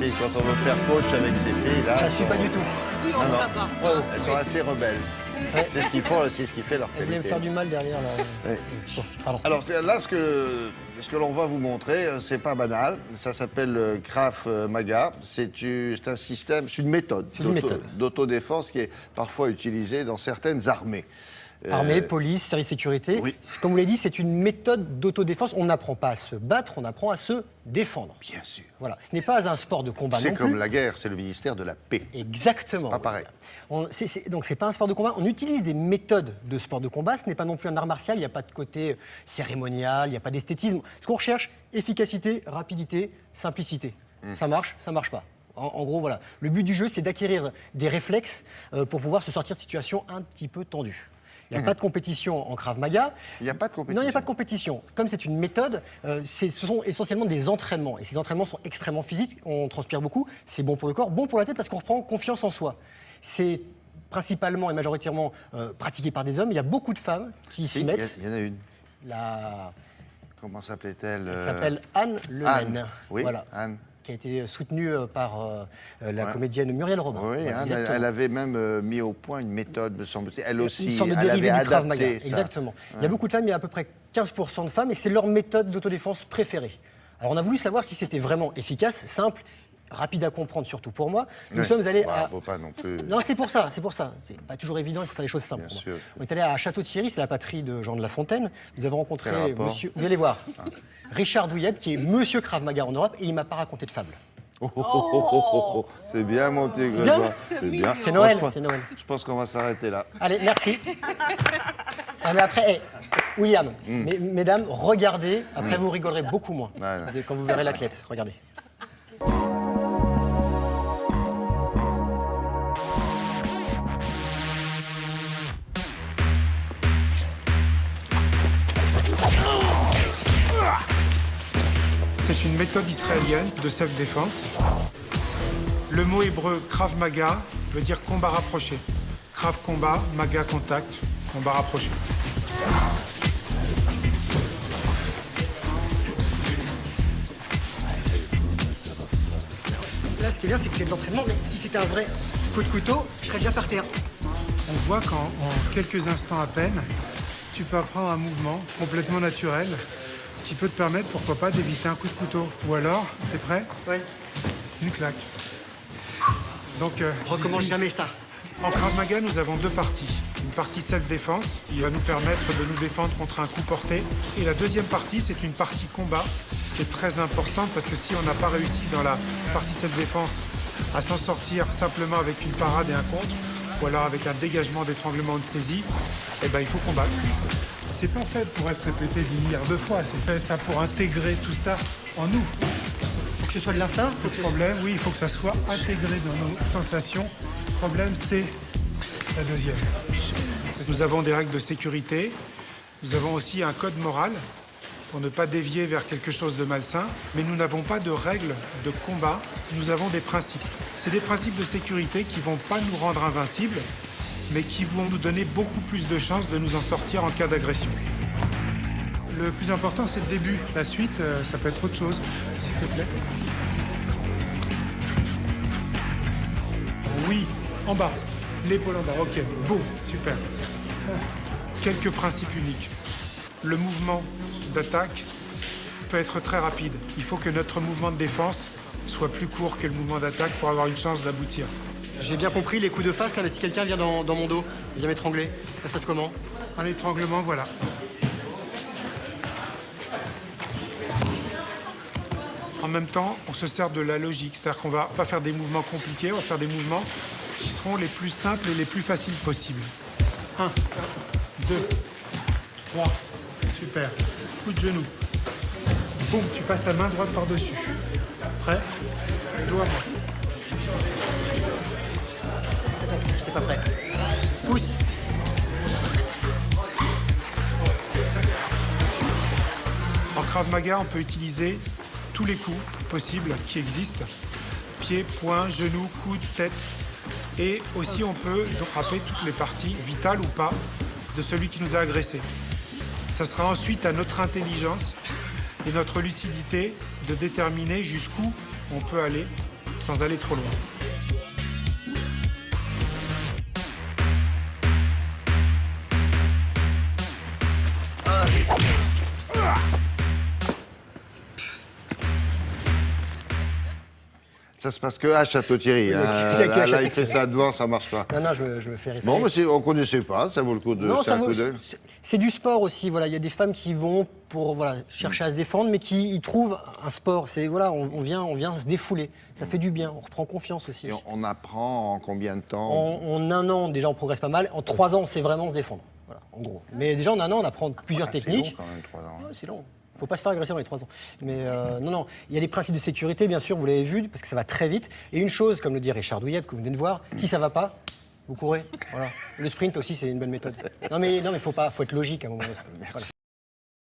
Si, quand on veut faire coach avec ces filles, là... Je ne suis pas du tout. Oui, on ça va. Elles sont assez rebelles. Ouais. C'est ce qu'ils font, c'est ce qui fait leur Elle voulait me qualité. faire du mal derrière, là. Ouais. Bon, pardon. Alors là, ce que l'on va vous montrer, c'est pas banal. Ça s'appelle Krav Maga. C'est un système, c'est une méthode d'autodéfense qui est parfois utilisée dans certaines armées. Armée, police, service sécurité. Oui. Comme vous l'avez dit, c'est une méthode d'autodéfense. On n'apprend pas à se battre, on apprend à se défendre. Bien sûr. Voilà, ce n'est pas un sport de combat C'est non comme plus. la guerre, c'est le ministère de la paix. Exactement. Pas pareil. Donc c'est pas un sport de combat. On utilise des méthodes de sport de combat. Ce n'est pas non plus un art martial. Il n'y a pas de côté cérémonial, il n'y a pas d'esthétisme. Ce qu'on recherche, efficacité, rapidité, simplicité. Ça marche pas. En gros, voilà. Le but du jeu, c'est d'acquérir des réflexes pour pouvoir se sortir de situations un petit peu tendues. Il n'y a pas de compétition en Krav Maga. Il n'y a pas de compétition. Non, il n'y a pas de compétition. Comme c'est une méthode, ce sont essentiellement des entraînements. Et ces entraînements sont extrêmement physiques, on transpire beaucoup. C'est bon pour le corps, bon pour la tête parce qu'on reprend confiance en soi. C'est principalement et majoritairement pratiqué par des hommes. Il y a beaucoup de femmes qui s'y mettent. Il y en a une. Comment Elle s'appelait-elle s'appelle Anne Lemaine. Anne. Oui, voilà. Anne. Qui a été soutenue par la comédienne Muriel Robin. Oui, Voilà, Anne, exactement. elle avait même mis au point une méthode, me semble-t-il. Elle aussi, Une sorte de elle dérivé avait du Krav Maga. adapté ça. Exactement. Il y a beaucoup de femmes, il y a à peu près 15% de femmes, et c'est leur méthode d'autodéfense préférée. Alors on a voulu savoir si c'était vraiment efficace, simple, rapide à comprendre, surtout pour moi. Nous sommes allés à... Faut pas non plus... Non, c'est pour ça. C'est pas toujours évident, il faut faire les choses simples. Bien pour moi. sûr. On est allé à Château-Thierry, c'est la patrie de Jean de La Fontaine. Nous avons rencontré Quel rapport monsieur... Vous allez voir. Richard Douyeb, qui est monsieur Krav Maga en Europe, et il m'a pas raconté de fable. C'est bien monté, bien Grégoire. C'est bien. C'est Noël, Moi, c'est Noël. Je pense qu'on va s'arrêter là. Allez, merci. Ah, mais après, William, mesdames, regardez. Après, vous rigolerez beaucoup moins. Ouais. Quand vous verrez l'athlète, regardez. C'est une méthode israélienne de self-défense. Le mot hébreu Krav Maga veut dire combat rapproché. Krav combat, Maga contact, combat rapproché. Là, ce qui est bien, c'est que c'est de l'entraînement, mais si c'était un vrai coup de couteau, je serais déjà par terre. On voit qu'en quelques instants à peine, tu peux apprendre un mouvement complètement naturel qui peut te permettre, pourquoi pas, d'éviter un coup de couteau. Ou alors, t'es prêt? Oui. Une claque. Donc, Recommence ici, jamais ça. en Krav Maga, nous avons deux parties. Une partie self-défense, qui va nous permettre de nous défendre contre un coup porté. Et la deuxième partie, c'est une partie combat, qui est très importante, parce que si on n'a pas réussi dans la partie self-défense à s'en sortir simplement avec une parade et un contre, ou alors avec un dégagement d'étranglement ou de saisie, eh ben, il faut combattre. C'est pas fait pour être répété 10 milliards de fois, c'est fait ça pour intégrer tout ça en nous. Faut que ce soit de l'instinct. Faut que Le problème, oui, il faut que ça soit intégré dans nos sensations. Le problème, c'est la deuxième. Nous avons des règles de sécurité. Nous avons aussi un code moral pour ne pas dévier vers quelque chose de malsain. Mais nous n'avons pas de règles de combat. Nous avons des principes. C'est des principes de sécurité qui ne vont pas nous rendre invincibles, mais qui vont nous donner beaucoup plus de chances de nous en sortir en cas d'agression. Le plus important, c'est le début. La suite, ça peut être autre chose, s'il te plaît. Oui, en bas. L'épaule en bas, ok. Boum, super. Quelques principes uniques. Le mouvement d'attaque peut être très rapide. Il faut que notre mouvement de défense soit plus court que le mouvement d'attaque pour avoir une chance d'aboutir. J'ai bien compris les coups de face, là, mais si quelqu'un vient dans mon dos, il vient m'étrangler, ça se passe comment? Un étranglement, voilà. En même temps, on se sert de la logique, c'est-à-dire qu'on va pas faire des mouvements compliqués, on va faire des mouvements qui seront les plus simples et les plus faciles possibles. 1, 2, 3, super. Coup de genou. Boum, tu passes ta main droite par-dessus. Prêt? Dos à moi. J'étais pas prêt. Pousse. En Krav Maga, on peut utiliser tous les coups possibles qui existent. Pied, poing, genou, coude, tête. Et aussi, on peut donc frapper toutes les parties, vitales ou pas, de celui qui nous a agressés. Ça sera ensuite à notre intelligence et notre lucidité de déterminer jusqu'où on peut aller sans aller trop loin. Ça se passe que à Château-Thierry. Là, il fait ça devant, ça marche pas. Non, je me fais référer. Bon, mais on ne connaissait pas, ça vaut le coup de jeter un coup d'œil. C'est du sport aussi. Voilà, il y a des femmes qui vont pour chercher à se défendre, mais qui y trouvent un sport. C'est voilà, on vient se défouler. Ça fait du bien. On reprend confiance aussi. Et on apprend en combien de temps? En 1 an, déjà, on progresse pas mal. En 3 ans, c'est vraiment se défendre. Voilà, en gros. Mais déjà, en 1 an, on apprend plusieurs techniques. C'est long quand même, 3 ans. Ouais, c'est long. Il ne faut pas se faire agresser dans les 3 ans. Mais non, il y a des principes de sécurité, bien sûr, vous l'avez vu, parce que ça va très vite. Et une chose, comme le dit Richard Douillet, que vous venez de voir, si ça ne va pas, vous courez. Voilà. Le sprint aussi, c'est une bonne méthode. Non, mais faut être logique à un moment donné. Voilà.